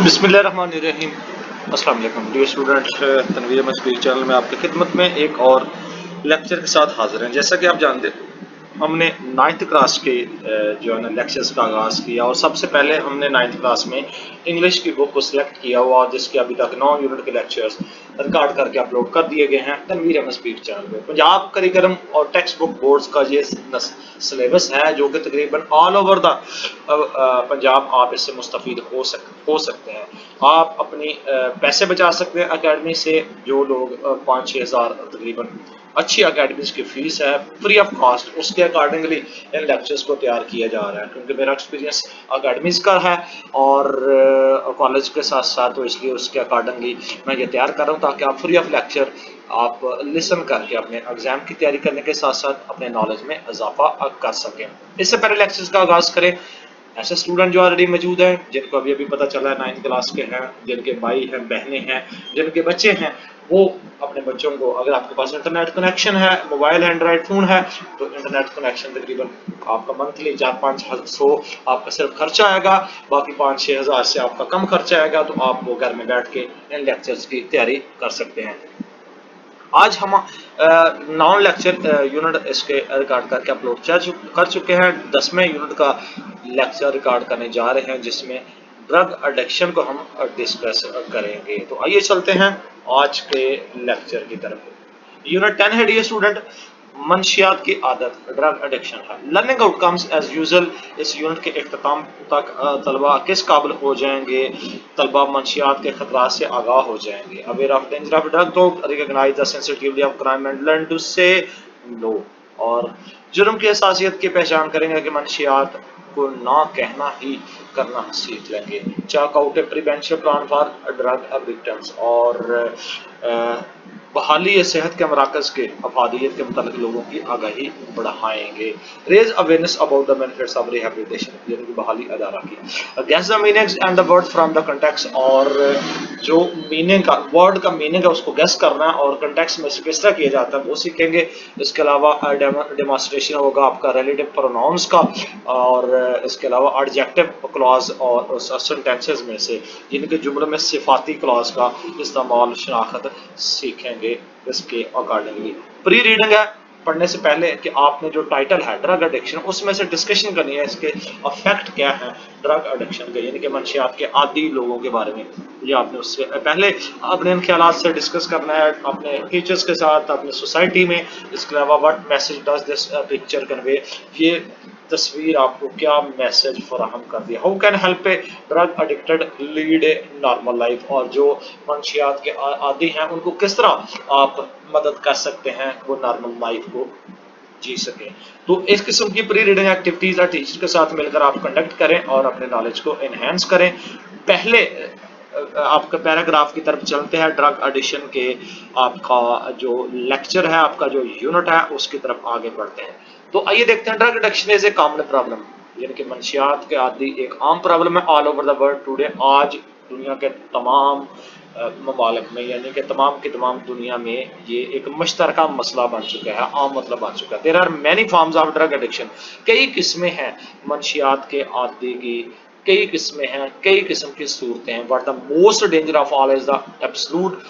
बिस्मिल्लाहिर्रहमानिर्रहीम। अस्सलाम वालेकुम dear students, Tanveer Ahmed speech channel में आपकी खिदमत में एक और लेक्चर के साथ हाजिर हैं। जैसा कि आप जानते हैं, हमने 9th क्लास के जो है ना लेक्चर्स का आगाज़ किया और सबसे पहले हमने 9th क्लास में इंग्लिश की बुक को सिलेक्ट किया हुआ, जिसके अभी तक 9 यूनिट के लेक्चर्स रिकॉर्ड करके अपलोड कर दिए गए हैं तनवीर अहमद स्पीच चैनल पे। पंजाब करिकुलम और टेक्स्ट बुक बोर्ड्स का ये सिलेबस है जो कि तकरीबन ऑल ओवर द पंजाब आप इससे मुस्तफ़ीद हो सकते हैं। आप अपनी पैसे बचा सकते हैं अकेडमी से। जो लोग 5-6 हज़ार तकरीबन अच्छी अकेडमीज की फीस है फ्री ऑफ कॉस्ट, उसके अकॉर्डिंगली इन लेक्चर्स को तैयार किया जा रहा है, क्योंकि मेरा एक्सपीरियंस अकेडमीज का है और कॉलेज के साथ साथ, तो इसलिए उसके अकॉर्डिंगली मैं ये तैयार कर रहा हूँ ताकि आप फ्री ऑफ लेक्चर आप लिसन करके अपने एग्जाम की तैयारी करने के साथ साथ अपने नॉलेज में इजाफा कर सकें। इससे पहले लेक्चर्स का आगाज़ करें, ऐसे स्टूडेंट जो ऑलरेडी मौजूद हैं, जिनको अभी अभी पता चला है 9th क्लास के हैं, जिनके भाई हैं, बहनें हैं, जिनके बच्चे हैं, वो अपने बच्चों को, अगर आपके पास इंटरनेट कनेक्शन है, मोबाइल एंड्रॉयड फ़ोन है, तो इंटरनेट कनेक्शन तकरीबन आपका मंथली 4-500 आपका सिर्फ खर्चा आएगा, बाकी 5-6 हज़ार से आपका कम खर्चा आएगा। तो आप वो घर में बैठ के इन लेक्चर्स की तैयारी कर सकते हैं। आज हम 9 लेक्चर यूनिट इसके रिकॉर्ड करके अपलोड कर चुके हैं। 10वें यूनिट का लेक्चर रिकॉर्ड करने जा रहे हैं, जिसमें ड्रग एडिक्शन को हम डिस्कस करेंगे। तो आइए चलते हैं आज के लेक्चर की तरफ। यूनिट 10 है डियर स्टूडेंट, मंशियात की आदत, ड्रग एडिक्शन है। Learning outcomes as usual. इस यूनिट के इख्तिताम तक तलबा किस काबिल हो जाएंगे? तलबा मंशियात के खतरात से आगाह हो जाएंगे। Aware of danger of drug, तो recognize the sensitivity of crime and learn to say no. और जुर्म की हसासियत की पहचान करेंगे कि मंशियात को ना कहना ही करना सीख लेंगे। Check out a prevention plan for drug victims, और बहाली सेहत के मराकज़ के अफादियत के मुतालिक लोगों की आगाही बढ़ाएंगे। Raise awareness about the benefits of rehabilitation, यानी कि बहाली अदारा की। Guess the meanings and the word from the context, और जो मीनिंग का वर्ड का मीनिंग है उसको गेस करना है और कंटेक्स्ट में किस तरह किया जाता है वो सीखेंगे। इसके अलावा डेमोस्ट्रेशन होगा आपका रिलेटिव प्रोनाउंस का, और इसके अलावा एडजेक्टिव क्लॉज और सेंटेंसेस में से जिनके जुमलों में सिफाती क्लॉज का इस्तेमाल शनाख्त सीखेंगे इसके अकॉर्डिंगली। प्री रीडिंग है, पढ़ने से पहले कि आपने जो टाइटल है ड्रग एडिक्शन, उसमें से डिस्कशन करनी है इसके अफेक्ट क्या है ड्रग एडिक्शन के, यानी कि मंशियात के आदी लोगों के बारे में। ये आपने उससे पहले अपने इन ख्यालात से डिस्कस करना है अपने टीचर्स के साथ, अपने सोसाइटी में। इसके अलावा what message does this picture convey, ये तस्वीर आपको क्या मैसेज फराहम कर दिया। How can help a drug addicted lead a normal life, और जो मंशियात के आदी हैं उनको किस तरह आप मदद कर सकते हैं वो नॉर्मल लाइफ को जी सके। तो इस किस्म की प्री रीडिंग एक्टिविटीज टीचर के साथ मिलकर आप कंडक्ट करें और अपने नॉलेज को एनहेंस करें। पहले आपका पैराग्राफ की तरफ चलते हैं, ड्रग एडिक्शन के आपका जो लेक्चर है, आपका जो यूनिट है, उसकी तरफ आगे बढ़ते हैं। तो आइए देखते हैं, drug addiction is a common problem, यानी कि मंशियात के आदि एक आम प्रॉब्लम है all over the world today. आज दुनिया के तमाम ममालिक में, यानी कि तमाम की तमाम दुनिया में ये एक मुश्तरका मसला बन चुका है, आम मतलब बन चुका है। There are many forms of drug addiction, कई किस्में हैं मंशियात के आदि की, कई किस्में हैं, कई किस्म की सूरतें हैं। But the most danger of all is the absolute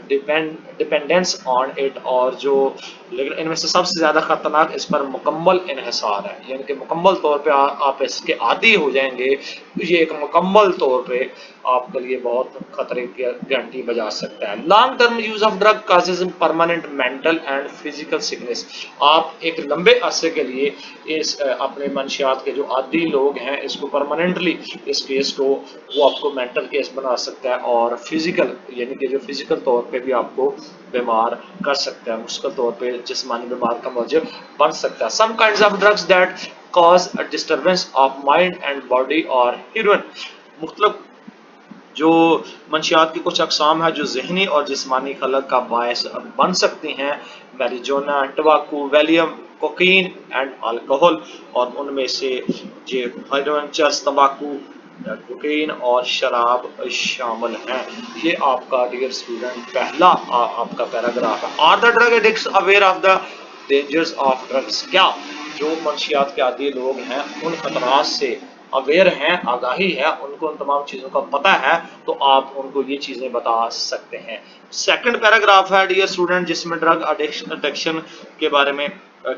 dependence on it, और जो लेकिन इनमें से सबसे ज़्यादा ख़तरनाक इस पर मुकम्मल इन्हिसार है, यानी कि मुकम्मल तौर पे आप इसके आदी हो जाएंगे तो ये एक मुकम्मल तौर पे आपके लिए बहुत खतरे की घंटी बजा सकता है। Long term use of drug causes permanent mental and physical sickness, आप एक लंबे अरसे के लिए इस अपने मंशियात के जो आदी लोग हैं इसको परमानेंटली, इस केस को वो आपको मेंटल केस बना सकता है और फिजिकल, यानी कि जो फिजिकल तौर पे भी आपको बीमार कर सकता है, मुश्किल तौर पे जिस्मानी बीमार का मौजब बन सकता है। Some kinds of drugs that cause a disturbance of mind and body और हीरोइन, मुख्तलिफ जो मंशियात की कुछ अकसाम है जो जहनी और जिस्मानी खलक का बायस बन सकती हैं। Marijuana, टबाकू, Valium, cocaine and alcohol, और उनमें से जो हेरोइन, चरस, तंबाकू, कोकीन और शराब शामिल हैं। ये आपका डियर स्टूडेंट पहला आपका पैराग्राफ है। Are the drug addicts aware of the dangers of drugs, क्या जो मंशियात के आदी लोग हैं उन खतरात से اویئر ہیں، آگاہی ہے، ان کو ان تمام چیزوں کا پتہ ہے، تو آپ ان کو یہ چیزیں بتا سکتے ہیں۔ سیکنڈ پیراگراف ہے ڈیئر اسٹوڈنٹ، جس میں ڈرگ اڈکشن کے بارے میں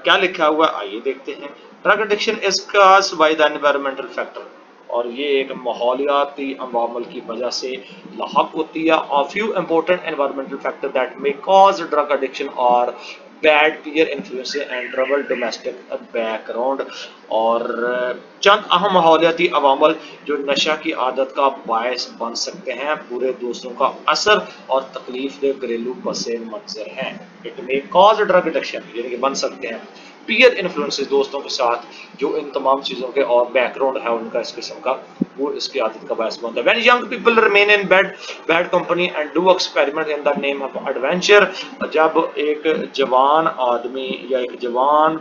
کیا لکھا ہوا ہے، آئیے دیکھتے ہیں۔ Drug addiction is caused by the environmental factor, اور یہ ایک ماحولیاتی عوامل کی وجہ سے لاحق ہوتی ہے۔ A few important environmental factors that may cause drug addiction or bad peer influence and trouble domestic background، اور چند اہم ماحولیاتی عوامل جو نشہ کی عادت کا باعث بن سکتے ہیں، برے دوستوں کا اثر اور تکلیف دہ گھریلو پس منظر ہیں۔ It may cause drug addiction، یعنی کہ بن سکتے ہیں۔ پیئر انفلوئنس، دوستوں کے ساتھ جو ان تمام چیزوں کے اور بیک گراؤنڈ ہے ان کا اس قسم کا، وہ اس کی عادت کا باعث بنتا ہے۔ When young people remain in bad company and do experiment in the name of adventure، جب ایک جوان آدمی یا ایک جوان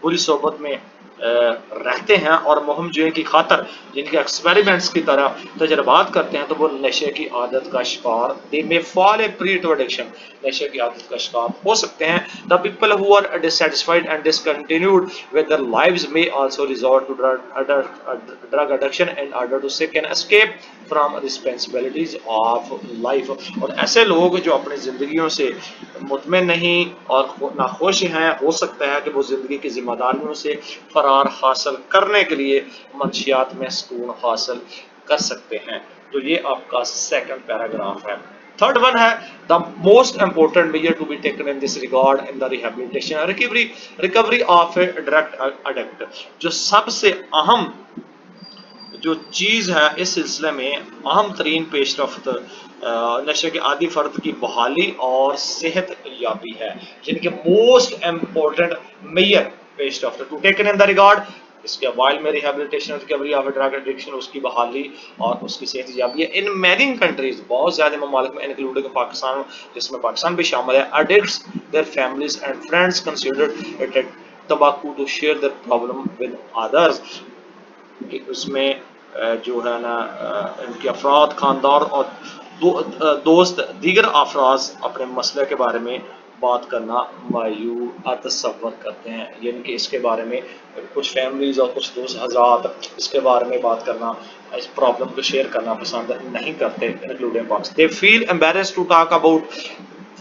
بری صحبت میں رہتے ہیں اور مہم جوئی کی خاطر جن کے ایکسپیریمنٹس کی طرح تجربات کرتے ہیں، تو وہ نشے کی عادت کا شکار، they may fall a prey to addiction، نشے کی عادت کا شکار ہو سکتے ہیں۔ The people who are dissatisfied and discontinued with their lives may also resort to drug addiction in order to seek an escape from responsibilities of life، اور ایسے لوگ جو اپنی زندگیوں سے مطمئن نہیں اور ناخوش ہیں، ہو سکتا ہے کہ وہ زندگی کی ذمہ داریوں سے فرار حاصل کرنے کے لیے منشیات میں سکون حاصل کر سکتے ہیں۔ تو یہ آپ کا سیکنڈ پیراگراف ہے۔ تھرڈ ون ہے the most important measure to be taken in this regard in the rehabilitation recovery of a drug addict، جو سب سے اہم جو چیز ہے اس سلسلے میں، اہم ترین پیش رفت نشے کے عادی فرد کی بحالی اور صحت یابی ہے، یعنی کہ موسٹ امپورٹنٹ میئر پیش رفت to taken in the regard, اس کے وائل میں rehabilitation recovery of drug addiction, اس کی بحالی اور اس کی صحت یابی ہے۔ ان مینی کنٹریز، بہت زیادہ ممالک میں، انکلوڈنگ پاکستان، جس میں پاکستان بھی شامل ہے، addicts their families and friends consider it tobacco to share their problem with others، کہ اس میں جو ہے نا ان کے افراد، خاندان اور دوست، دیگر افراد اپنے مسئلے کے بارے میں بات کرنا تصور کرتے ہیں، یعنی کہ اس کے بارے میں کچھ فیملیز اور کچھ دوست حضرات اس کے بارے میں بات کرنا، اس پرابلم کو شیئر کرنا پسند نہیں کرتے، including box. They feel embarrassed to talk about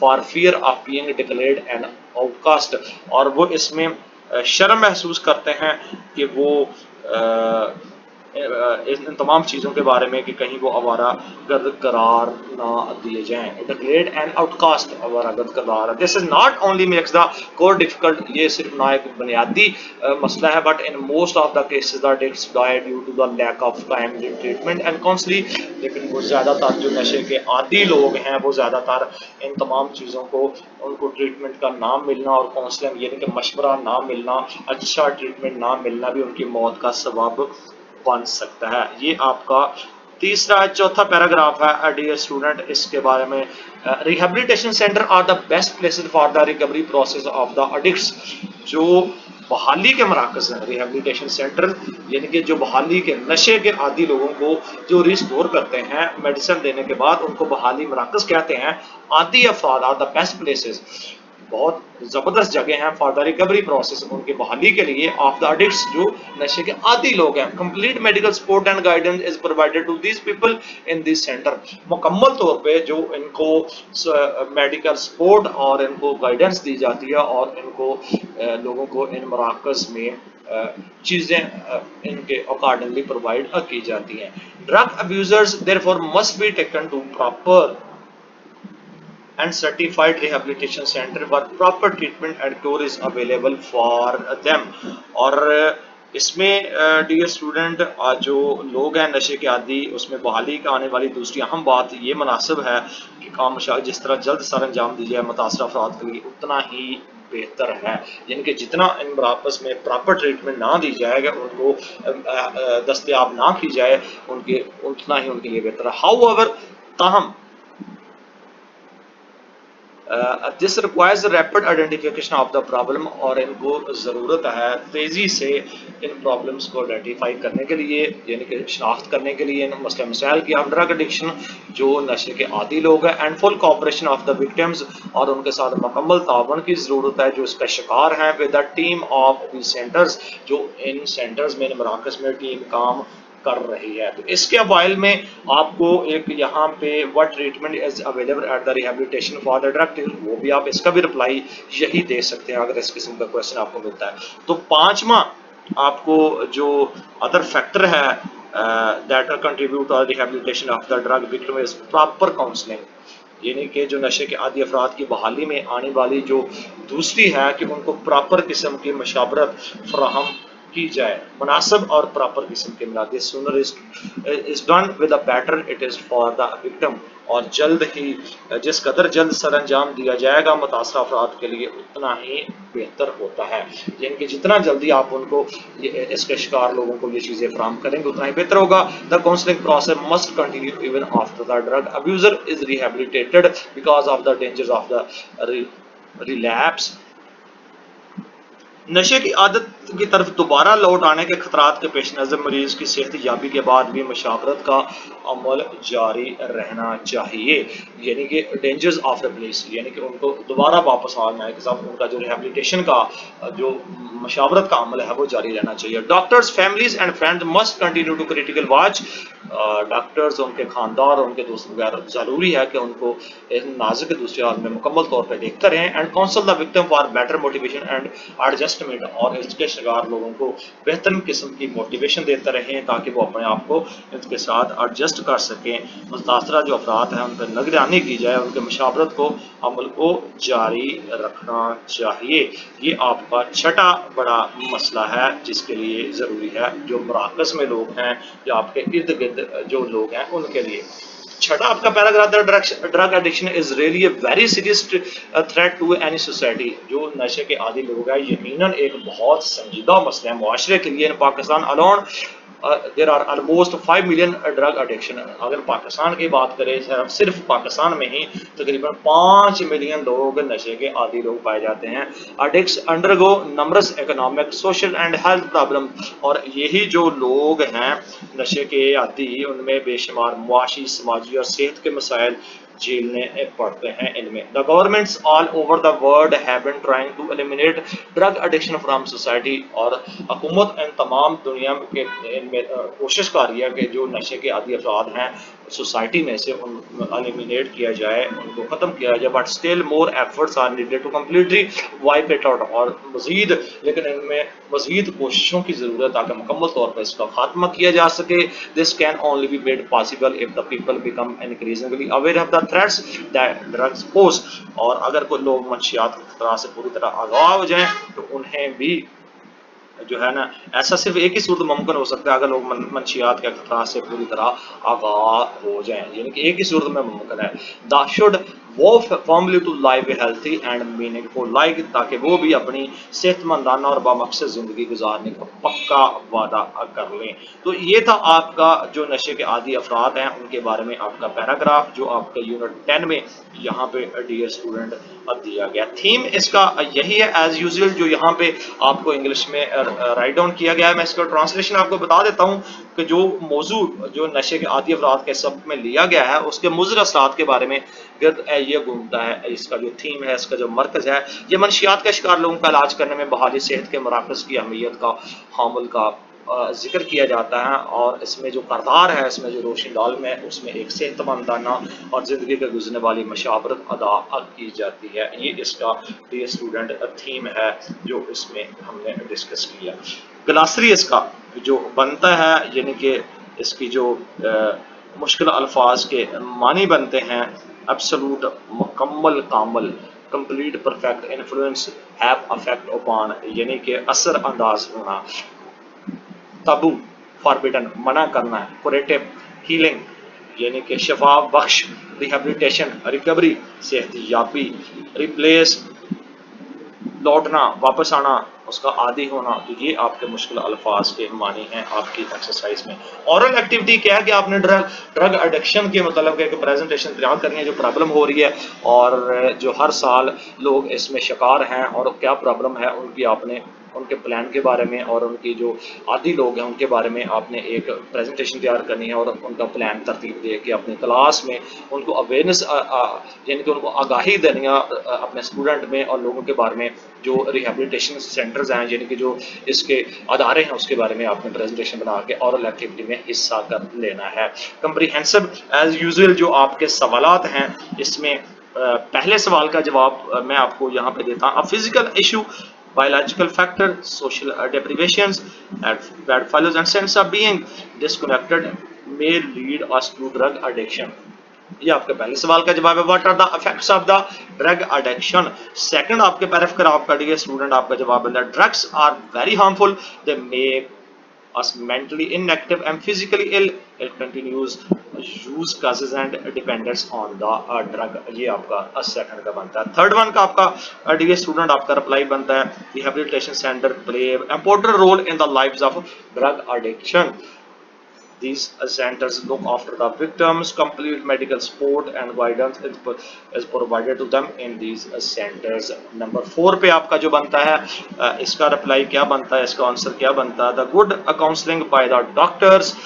for fear of being declared an outcast، اور وہ اس میں شرم محسوس کرتے ہیں کہ وہ ان تمام چیزوں کے بارے میں کہ کہیں وہ آوارہ گرد قرار نہ دیے جائیں۔ ڈکلیئرڈ اینڈ آؤٹ کاسٹ، آوارہ گرد قرار۔ This is not only makes the core difficult, یہ صرف نہ ایک بنیادی مسئلہ ہے، but in most of the cases the deaths die due to the lack of timely treatment and counselling, لیکن وہ زیادہ تر جو نشے کے عادی لوگ ہیں وہ زیادہ تر ان تمام چیزوں کو، ان کو ٹریٹمنٹ کا نہ ملنا اور کاؤنسلنگ یعنی کہ مشورہ نہ ملنا، اچھا ٹریٹمنٹ نہ ملنا بھی ان کی موت کا سبب بن سکتا ہے۔ یہ آپ کا چوتھا پیراگراف ہے ڈیئر اسٹوڈنٹ، اس کے بارے میں rehabilitation centre are the best places for the recovery process of the addicts, جو بحالی کے مراکز ہیں، ریہیبلیٹیشن سینٹر یعنی کہ جو بحالی کے نشے کے عادی لوگوں کو جو ریسٹور کرتے ہیں میڈیسن دینے کے بعد، ان کو بحالی مراکز کہتے ہیں۔ عادی افراد آر دا بیسٹ پلیسز، بہت زبردست جگہ ہیں فار دا ریکوری پروسیس، ان کی بحالی کے لیے، آف دا ایڈکٹس جو نشے کے عادی لوگ ہیں۔ Complete medical support and guidance is provided to these people in this centre, مکمل طور پہ جو ان کو میڈیکل سپورٹ اور ان کو گائیڈنس دی جاتی ہے، اور ان کو لوگوں کو ان مراکز میں چیزیں ان کے اکارڈنگلی پرووائڈ کی جاتی ہیں۔ Drug abusers therefore must be taken to proper and certified rehabilitation center where proper treatment and cure is available for them، اور اس میں ڈیئر اسٹوڈنٹ جو لوگ ہیں نشے کے عادی، اس میں بحالی کا آنے والی دوسری اہم بات یہ مناسب ہے کہ کام جس طرح جلد سر انجام دی جائے متاثرہ افراد کے لیے اتنا ہی بہتر ہے، یعنی کہ جتنا ان مراکز میں پراپر ٹریٹمنٹ نہ دی جائے گا، ان کو دستیاب نہ کی جائے، اتنا ہی ان کے لیے بہتر ہے۔ ہاؤ ایور، تاہم this requires rapid identification of the problem, और इनको ज़रूरत है तेज़ी से इन प्रॉब्लम्स को आइडेंटिफाई करने के लिए, यानी कि शनाख्त करने के लिए इन मसला मसाइल की। अब ड्रग एडिक्शन जो नशे के आदी लोग हैं, and full cooperation of the victims, और उनके साथ मुकम्मल तावन की ज़रूरत है जो इसका शिकार हैं, with the team of the centres, जो इन सेंटर्स में, इन मराकज़ में टीम काम कर रही है। तो इसके हवाले में आपको एक यहाँ पे what treatment is available at the rehabilitation for the drug, वो भी आप इसका भी रिप्लाई यही दे सकते हैं अगर इस किस्म का क्वेश्चन आपको मिलता है। तो पांचवा आपको जो अदर फैक्टर है that contribute to rehabilitation of the drug victim is proper counselling, यानी कि जो नशे के आदी अफराद की बहाली में आने वाली जो दूसरी है कि उनको प्रॉपर किस्म की मशावरत फराहम की जाए, मुनासिब और प्रॉपर किस्म के मिला। This sooner is done with a better it is for the victim, और जल्द ही जिस कदर जल्द सर अंजाम दिया जाएगा मुतासर अफराद के लिए उतना ही बेहतर होता है, यानी कि जितना जल्दी आप उनको इसके शिकार लोगों को ये चीज़ें फराहम करेंगे उतना ही बेहतर होगा। The counselling process must continue even after the drug abuser is rehabilitated because of the dangers of the relapse. नशे की आदत की तरफ दोबारा लौट आने के खतरात के पेश नज़र मरीज की सेहत याबी के बाद भी मशावरत का अमल जारी रहना चाहिए, यानी कि डेंजर्स ऑफ रिप्लेस, यानी कि उनको दोबारा वापस आने के साथ उनका जो रिहेबिलिटेशन का जो मशावरत का अमल है वो जारी रहना चाहिए। Doctors families and friends must continue to critical watch, doctors उनके खानदार उनके दोस्त वगैरह ज़रूरी है कि उनको एक नाजुक दूसरे हाल में मुकम्मल तौर पर देखते रहें। And counsel the victim for better motivation and adjustment, और इसके शिकार लोगों को बेहतर किस्म की मोटिवेशन देते रहें ताकि वो अपने आप को इसके साथ एडजस्ट कर सकें। मुतासरा जो अफराद हैं उन पर निगरानी की जाए, उनके मशावरत को अमल को जारी रखना चाहिए। ये आपका छठा बड़ा मसला है जिसके लिए ज़रूरी है जो मराकज़ में लोग हैं या आपके इर्द गिर्द जो लोग हैं उनके लिए। छठा आपका paragraph, drug addiction is really a very serious threat to any society. जो नशे के आदी लोग हैं यकीनन एक बहुत संजीदा मसला है मुआशरे के लिए। In Pakistan alone there are almost 5 million drug addiction, अगर पाकिस्तान की बात करें सिर्फ पाकिस्तान में ही तकरीबन 5 मिलियन लोग नशे के आदी लोग पाए जाते हैं। Addicts undergo numbers economic social and health problem, और यही जो लोग हैं नशे के आदी उनमें बेशुमार मुआशी समाजी और सेहत के मसाइल झेलने पड़ते हैं इनमें। The governments all over the world have been trying to eliminate drug addiction from society, और हुकूमत इन तमाम दुनिया के इनमें कोशिश कर रही है कि जो नशे के आदी अफराद हैं सोसाइटी में से उन एलिमिनेट किया जाए, उनको ख़त्म किया जाए। But still more efforts are needed to completely wipe it out, और मज़ीद लेकिन इनमें मज़ीद कोशिशों की ज़रूरत है ताकि मुकम्मल तौर पर इसका खात्मा किया जा सके। This can only be made possible if the people become increasingly aware of the threats that drugs pose, और अगर कोई लोग मंशियात के खतरा से पूरी तरह आगाह हो जाएं तो उन्हें भी जो है ना, ऐसा सिर्फ एक ही सूरत मुमकिन हो सकता है अगर लोग मंशियात के खतरा से पूरी तरह आगाह हो जाएं, यानी कि एक ही सूरत में मुमकिन है। द शुड वो formally to live a healthy and meaningful life, ताकि वो भी अपनी सेहतमंदाना और बामकसद ज़िंदगी गुजारने का पक्का वादा कर लें। तो ये था आपका जो नशे के आदी अफराद हैं उनके बारे में आपका पैराग्राफ जो आपका यूनिट 10 में यहाँ पे डियर स्टूडेंट दिया गया। थीम इसका यही है एज यूजुअल जो यहाँ पे आपको इंग्लिश में राइट डाउन किया गया है। मैं इसका ट्रांसलेशन आपको बता देता हूँ कि जो मौजू जो नशे के आदी अफराद के सब में लिया गया है उसके मुज़र असरात के बारे में गिरद ये घूमता है। इसका जो थीम है, इसका जो मरकज़ है, ये मनशियात का शिकार लोगों का इलाज करने में बहाली सेहत के मराकज़ की अहमियत का हामिल का जिक्र किया जाता है, और इसमें जो करदार है, इसमें जो रोशनी डाल में उसमें एक सेहतमंदाना और ज़िंदगी के गुजरने वाली मशावरत अदा की जाती है। ये इसका डियर स्टूडेंट थीम है जो इसमें हमने डिस्कस किया। ग्लासरी इसका जो बनता है, यानी कि इसकी जो मुश्किल अल्फाज के मानी बनते हैं, एब्सोल्यूट मुकम्मल कामल, complete perfect, influence, have affect upon, यानी कि असर अंदाज होना, ताबू फॉरबिडन मना करना है, कुरेटिव हीलिंग यानी कि शफा बख्श, रिहेबिलिटेशन रिकवरी सेहत याबी, रिप्लेस लौटना वापस आना, اس کا عادی ہونا، تو یہ آپ کے مشکل الفاظ کے معنی ہیں آپ کی ایکسرسائز میں۔ اورل ایکٹیویٹی کیا ہے کہ آپ نے ڈرگ ایڈکشن کے مطلب کہ پریزنٹیشن تیار کرنی ہے، جو پرابلم ہو رہی ہے اور جو ہر سال لوگ اس میں شکار ہیں اور کیا پرابلم ہے ان کی، آپ نے ان کے پلان کے بارے میں اور ان کی جو عادی لوگ ہیں ان کے بارے میں آپ نے ایک پریزنٹیشن تیار کرنی ہے اور ان کا پلان ترتیب دے کے اپنی کلاس میں ان کو اویئرنیس یعنی کہ ان کو آگاہی دینی ہے اپنے اسٹوڈنٹ میں اور لوگوں کے بارے میں، جو ریہیبلیٹیشن سینٹرز ہیں یعنی کہ جو اس کے ادارے ہیں اس کے بارے میں آپ نے پریزنٹیشن بنا کے اورل ایکٹیویٹی میں حصہ کر لینا ہے۔ کمپریہنسو ایز یوزول جو آپ کے سوالات ہیں اس میں پہلے سوال کا جواب میں آپ کو یہاں پہ دیتا ہوں۔ Physical issue, biological factor, social deprivations, and bad follows and sense of being disconnected may lead us to drug addiction. یہ آپ کے پہلے سوال کا جواب ہے، what are the effects of the drug addiction. Second آپ کے پیراگراف کا آپ کا ڈیئر اسٹوڈنٹ آپ کا جواب ہے، drugs are very harmful, they make us mentally inactive and physically ill. It continues use causes and dependence on the drug. یہ آپ کا سیکنڈ کا بنتا ہے۔ تھرڈ ون کا آپ کا ڈیئر اسٹوڈنٹ آپ کا رپلائی بنتا ہے، rehabilitation centre play important role in the lives of drug addiction. These centers look after the victims, complete medical support and guidance is provided to them in these centers. Number 4 پہ آپ کا جو بنتا ہے اس کا reply کیا بنتا ہے، اس کا آنسر کیا بنتا ہے، the good counseling by the doctors,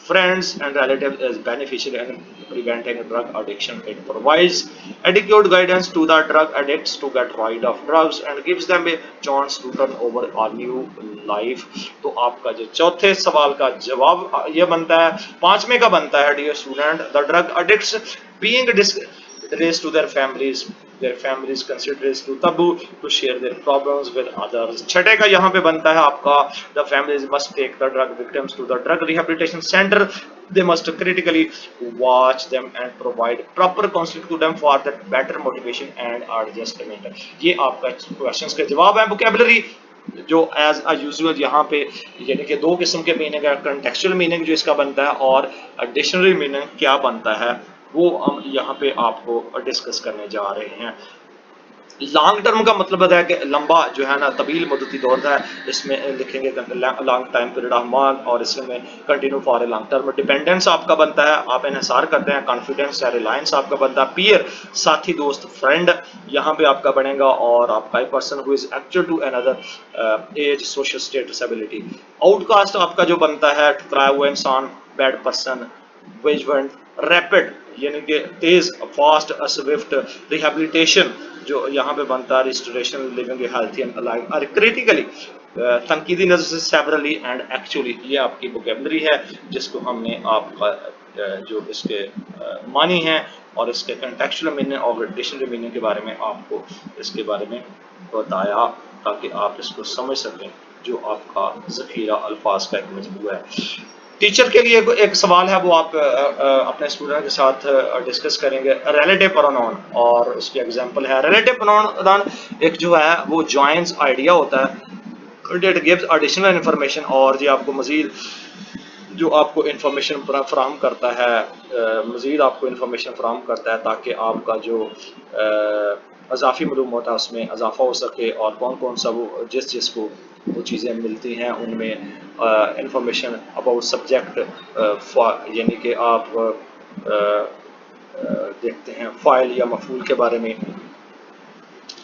friends and relatives is beneficial in preventing drug addiction. It provides adequate guidance to the drug addicts to get rid of drugs and gives them a chance to turn over a new life. تو آپ کا جو چوتھے سوال کا جواب یہ بنتا ہے، پانچویں کا بنتا ہے dear student, the drug addicts being raised to their families consider it to taboo to share their problems with others. چھٹے کا یہاں پہ بنتا ہے آپ کا the families must take the drug victims to the drug rehabilitation center. They must critically watch them and provide proper counseling to them for that better motivation and adjustment. یہ آپ کا questions کے جواب ہیں۔ vocabulary جو as usual یہاں پہ یعنی کہ دو قسم کے میننگ ہے، کنٹیکچوئل میننگ جو اس کا بنتا ہے اور ڈکشنری میننگ کیا بنتا ہے، وہ ہم یہاں پہ آپ کو ڈسکس کرنے جا رہے ہیں۔ لانگ ٹرم کا مطلب ہے کہ لمبا جو ہے نا طویل مدتی دور ہے، اس میں لکھیں گے لانگ ٹائم پیریڈ آف مان، اور اس میں continue for a long term. Dependence آپ کا بنتا ہے آپ انحصار کرتے ہیں، کانفیڈنس یا ریلائنس آپ کا بنتا ہے، پیئر ساتھی دوست فرینڈ یہاں پہ آپ کا بنے گا، اور آپ کا person who is actual to under age social status ability. Outcast آپ کا جو بنتا ہے ٹھکرایا ہوا انسان، بیڈ پرسن، ویجونٹ، ریپڈ یعنی کہ تیز، فاسٹ، سوئفٹ، ریہیبلیٹیشن جو یہاں پہ بنتا ہے restoration, living a healthy and alive, اور کریٹیکلی تنقیدی نظر سے سیورلی اینڈ ایکچولی۔ یہ آپ کی ووکیبلری ہے جس کو ہم نے آپ کا جو اس کے معنی ہیں اور اس کے کنٹیکچوئل میننگ اور ڈکشنری میننگ کے بارے میں آپ کو اس کے بارے میں بتایا تاکہ آپ اس کو سمجھ سکیں، جو آپ کا ذخیرہ الفاظ کا ایک مجموعہ ہے۔ ٹیچر کے لیے ایک سوال ہے، وہ آپ اپنے اسٹوڈنٹ کے ساتھ ڈسکس کریں گے، ریلیٹو پرونون، اور اس کی ایگزامپل ہے ریلیٹو پرونون ایک جو ہے وہ جوائنز آئیڈیا ہوتا ہے، ڈیٹ گیوز ایڈیشنل انفارمیشن، اور یہ آپ کو مزید جو آپ کو انفارمیشن فراہم کرتا ہے، مزید آپ کو انفارمیشن فراہم کرتا ہے تاکہ آپ کا جو اضافی معلومات ہے اس میں اضافہ ہو سکے، اور کون کون سا وہ جس کو وہ چیزیں ملتی ہیں ان میں انفارمیشن اباؤٹ سبجیکٹ، یعنی کہ آپ دیکھتے ہیں فائل یا مفعول کے بارے میں،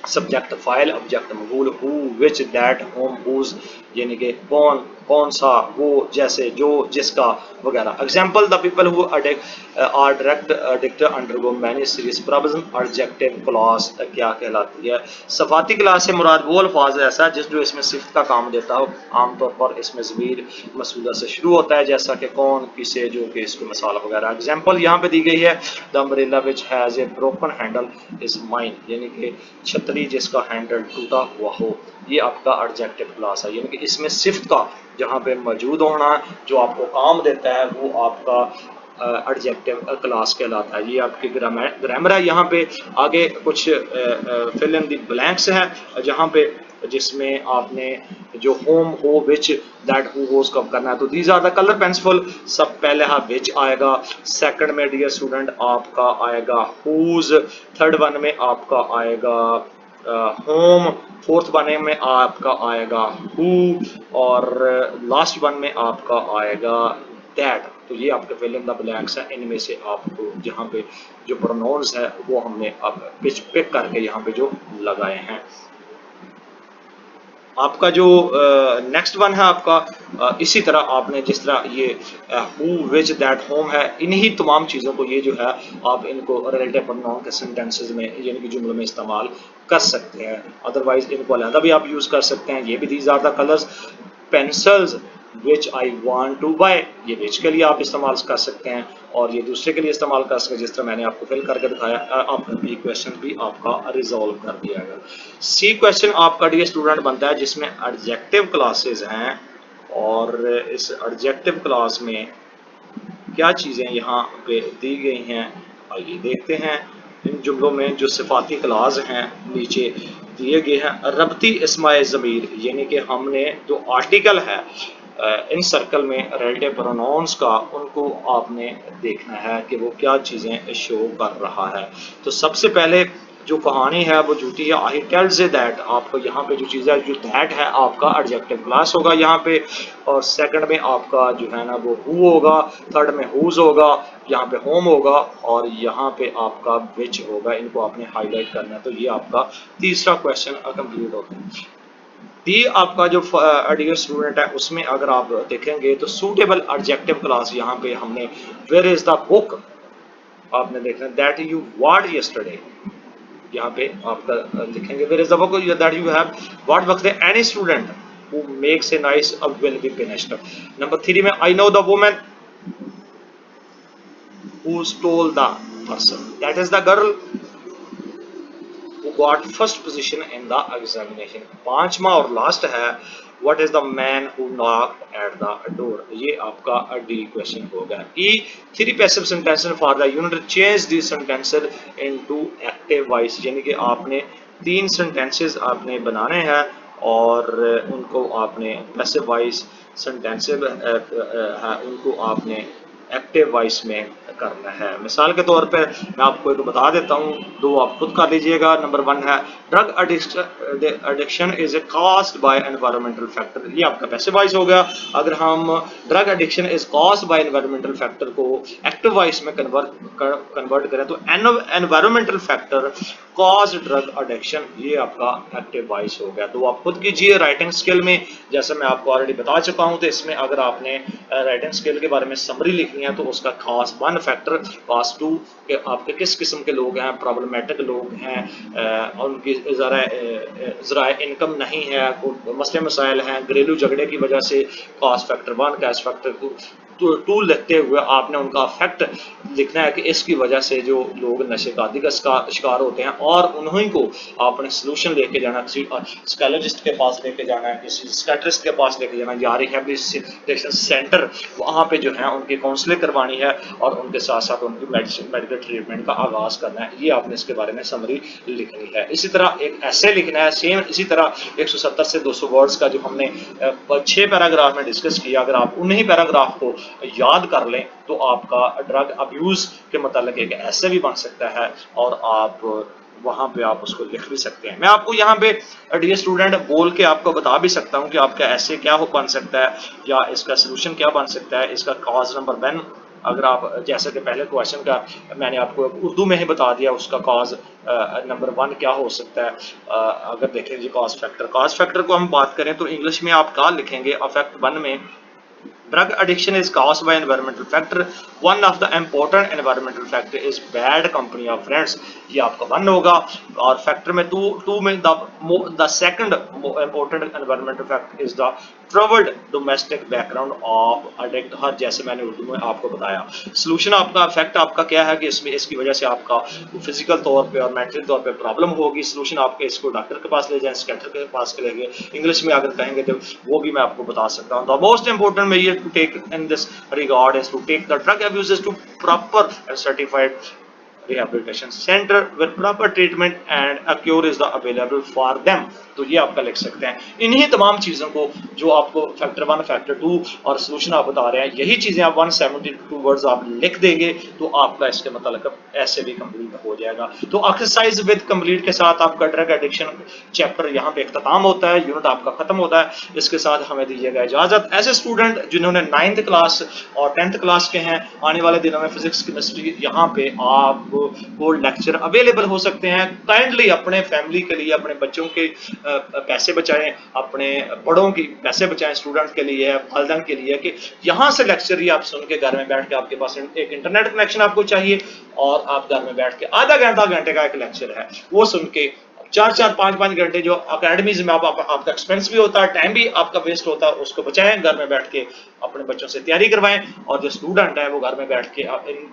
سبجیکٹ فائل، آبجیکٹ مفعول، ہو، وچ، دیٹ، ہوم، ہوز یعنی کہ کون، کون سا، وہ، جیسے، جو، جس کا وغیرہ۔ Example, the people who are direct addict undergo many serious problem. Adjective class کیا کہلاتی ہے؟ صفاتی کلاس سے مراد وہ الفاظ ایسا جس جو اس میں صفت کا کام دیتا ہو، عام طور پر اس میں ضمیر موصولہ سے شروع ہوتا ہے، جیسا کہ کون، کسے، جو کہ اس کو مثال وغیرہ۔ ایگزامپل یہاں پہ دی گئی ہے، the umbrella which has a broken handle is mine, یعنی کہ چھتری جس کا ہینڈل ٹوٹا ہوا ہو۔ یہ آپ کا ایڈجیکٹو کلاس ہے، یعنی کہ اس میں صفت کا جہاں پہ موجود ہونا جو آپ کو کام دیتا ہے وہ آپ کا ایڈجیکٹو کلاس کہلاتا ہے۔ یہ آپ کی گرامر ہے۔ یہاں پہ آگے کچھ فل ان دی بلینکس ہے جہاں پہ جس میں آپ نے جو whom, who, which, that, who, whose کب کرنا ہے، تو these are the colour pencils, سب پہلے وچ آئے گا، سیکنڈ میں ڈیئر اسٹوڈنٹ آپ کا آئے گا ہوز، تھرڈ ون میں آپ کا آئے گا होम, फोर्थ वन में आपका आएगा हु, और लास्ट वन में आपका आएगा दैट। तो ये आपके फिल इन द ब्लैंक्स हैं, इनमें से आपको यहाँ पे जो प्रोनाउंस है वो हमने अब पिक करके यहाँ पे जो लगाए हैं। आपका जो नेक्स्ट वन है आपका इसी तरह आपने जिस तरह ये हु, विच, दैट, होम है, इन्हीं तमाम चीज़ों को ये जो है आप इनको रिलेटिव प्रोनाउन के सेंटेंसेस में यानी कि जुमलों में इस्तेमाल कर सकते हैं। अदरवाइज इनको अलहदा भी आप यूज़ कर सकते हैं। ये भी these are the colours, pencils which I want to buy, ये विच के लिए आप इस्तेमाल कर सकते हैं और ये दूसरे के लिए इस्तेमाल कर सकते हैं, जिस तरह मैंने आपको फिल करके दिखाया। आपका बी क्वेश्चन भी आपका रिजॉल्व कर दिया गया। सी क्वेश्चन आपका डियर स्टूडेंट बनता है जिसमें एडजेक्टिव क्लासेस हैं और इस एडजेक्टिव क्लास में क्या चीज़ें यहाँ पे दी गई हैं, आइए देखते हैं। इन जुमलों में जो सिफाती क्लास हैं नीचे दिए गए हैं। रबती इस्माए ज़मीर यानी कि हमने जो आर्टिकल है इन सर्कल में रिलेटिव प्रोनाउंस का, उनको आपने देखना है कि वो क्या चीज़ें शो कर रहा है। तो सबसे पहले जो कहानी है वो झूठी है, आई टेल्स दैट, आपको यहाँ पे जो चीज़ है जो दैट है आपका एडजेक्टिव क्लास होगा यहाँ पे, और सेकंड में आपका जो है ना वो हु होगा, थर्ड में हुज होगा, यहाँ पे होम होगा और यहाँ पे आपका विच होगा। इनको आपने हाईलाइट करना है। तो ये आपका तीसरा क्वेश्चन कंप्लीट होता है। डी आपका जो डियर स्टूडेंट है उसमें अगर आप देखेंगे तो सूटेबल एडजेक्टिव क्लास यहाँ पे हमने वेयर इज द बुक आपने देखना दैट यू वार्ड यस्टरडे, यहाँ पे आपका लिखेंगे where is the book that you have what work the any student who makes a nice will be finished. Number 3 में I know the woman who stole the person, that is the girl who got first position in the examination. पांचवा और last है what is the man who knocked at the door, ये आपका D question होगा। ई three passive sentences for the unit, change the sentences into active voice, यानी कि आपने तीन सेंटेंसेस आपने बनाने हैं और उनको आपने पैसिव वॉइस सेंटेंसेस है उनको आपने एक्टिव वॉइस में करना है। मिसाल के तौर पे मैं आपको एक बता देता हूँ, दो आप खुद कर लीजिएगा। नंबर 1 है drug addiction is a caused by environmental factor, ये आपका पैसिव वॉइस हो गया। अगर हम drug addiction is caused by environmental factor को एक्टिव वॉइस में कन्वर्ट करें तो environmental factor cause drug addiction, ये आपका एक्टिव वॉइस हो गया। तो आप खुद कीजिए राइटिंग स्किल में, जैसे मैं आपको ऑलरेडी बता चुका हूँ। तो इसमें अगर आपने राइटिंग स्किल के बारे में समरी लिखनी है तो उसका खास 1 फैक्टर, खास 2 कि आपके किस किस्म के लोग हैं, प्रॉब्लमेटिक लोग हैं, उनकी ज़राए इनकम नहीं है, मसले मसाइल हैं, घरेलू झगड़े की वजह से, खास फैक्टर 1, कैश फैक्टर 2 लिखते हुए आपने उनका फैक्ट लिखना है कि इसकी वजह से जो लोग नशे का आदि का शिकार होते हैं, और उन्हीं को आपने सोल्यूशन लेके जाना, किसी साइकोलॉजिस्ट के पास लेके जाना है, किसी साइकियाट्रिस्ट के पास लेके जाना या रिहैबिलिटेशन सेंटर, वहाँ पे जो है उनकी काउंसलिंग करवानी है और उनके साथ साथ उनकी मेडिकल ट्रीटमेंट का आगाज करना है। ये आपने इसके बारे में समरी लिखनी है। इसी तरह एक ऐसे लिखना है सेम इसी तरह 170 से 200 वर्ड्स का जो हमने 6 पैराग्राफ में डिस्कस किया, अगर आप उन्हीं पैराग्राफ को याद कर लें तो आपका ड्रग अब्यूज के मतलब एक ऐसे भी बन सकता है और आप वहां पे आप उसको लिख भी सकते हैं। मैं आपको यहाँ पे डियर स्टूडेंट बोल के आपको बता भी सकता हूँ कि आपका ऐसे क्या हो बन सकता है या इसका सोल्यूशन क्या बन सकता है। इसका कॉज नंबर 1 अगर आप जैसे कि पहले क्वेश्चन का मैंने आपको उर्दू में ही बता दिया, उसका कॉज नंबर 1 क्या हो सकता है। अगर देखें जी कॉज फैक्टर को हम बात करें तो इंग्लिश में आप क्या लिखेंगे अफेक्ट 1 में drug addiction is caused by environmental factor, one of the important environmental factor is bad company of friends, ये आपका 1 होगा। और फैक्टर में 2 में the second important environmental factor is the troubled domestic background of addict, हर जैसे मैंने उर्दू में आपको बताया। सोल्यूशन आपका इफेक्ट आपका क्या है कि इसमें इसकी वजह से आपका फिजिकल तौर पे और मेंटल तौर पे प्रॉब्लम होगी। सोल्यूशन आपके इसको डॉक्टर के पास ले जाएं, साइकियाट्रिस्ट के पास ले गए, इंग्लिश में अगर कहेंगे तो वो भी मैं आपको बता सकता हूँ। The most important major to take in this regard is to take the drug abusers to proper and certified rehabilitation center where proper treatment and a cure is the available for them। तो ये आपका लिख सकते हैं। इन्हीं तमाम चीज़ों को जो आपको फैक्टर 1 फैक्टर 2 और सोल्यूशन आप बता रहे हैं, यही चीज़ें आप 172 वर्ड्स आप लिख देंगे तो आपका इसके मतलब ऐसे भी कंप्लीट हो जाएगा। तो एक्सरसाइज विद कंप्लीट के साथ आपका ड्रग एडिक्शन चैप्टर यहाँ पे इख्तिताम होता है, यूनिट आपका खत्म होता है। इसके साथ हमें दीजिएगा इजाजत। ऐसे स्टूडेंट जिन्होंने 9th क्लास और 10th क्लास के हैं, आने वाले दिनों में फिजिक्स केमिस्ट्री यहाँ पे आपको लेक्चर अवेलेबल हो सकते हैं। काइंडली अपने फैमिली के लिए, अपने बच्चों के पैसे बचाएं, अपने बड़ों की पैसे बचाएं, स्टूडेंट के लिए, वालिदैन के लिए, कि यहाँ से लेक्चर ही आप सुन के घर में बैठ के, आपके पास एक इंटरनेट कनेक्शन आपको चाहिए और आप घर में बैठ के आधा घंटे का एक लेक्चर है वो सुन के 4-4 5-5 घंटे जो अकेडमीज में आपका एक्सपेंस भी होता है, टाइम भी आपका वेस्ट होता है, उसको बचाएं। घर में बैठ के अपने बच्चों से तैयारी करवाएं और जो स्टूडेंट है वो घर में बैठ के इन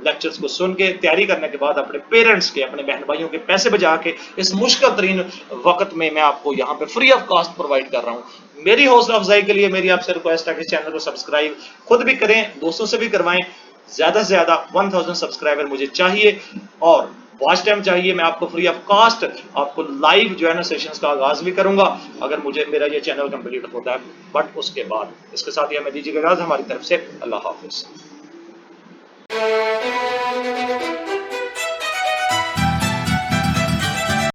लेक्चर्स को सुन के तैयारी करने के बाद अपने पेरेंट्स के, अपने बहन भाइयों के पैसे बचा के इस मुश्किल तरीन वक्त में मैं आपको यहाँ पे फ्री ऑफ कॉस्ट प्रोवाइड कर रहा हूँ। मेरी हौसला अफजाई के लिए मेरी आपसे रिक्वेस्ट है कि चैनल को सब्सक्राइब खुद भी करें, दोस्तों से भी करवाएं। ज्यादा से ज्यादा 1000 सब्सक्राइबर मुझे चाहिए और वॉच टाइम चाहिए। मैं आपको फ्री ऑफ कॉस्ट आपको लाइव जो है ना सेशंस का आगाज भी करूंगा अगर मुझे मेरा ये चैनल कंप्लीट होता है। बट उसके बाद इसके साथ ही हमें दीजिएगा इजाजत हमारी तरफ से। अल्लाह हाफिज।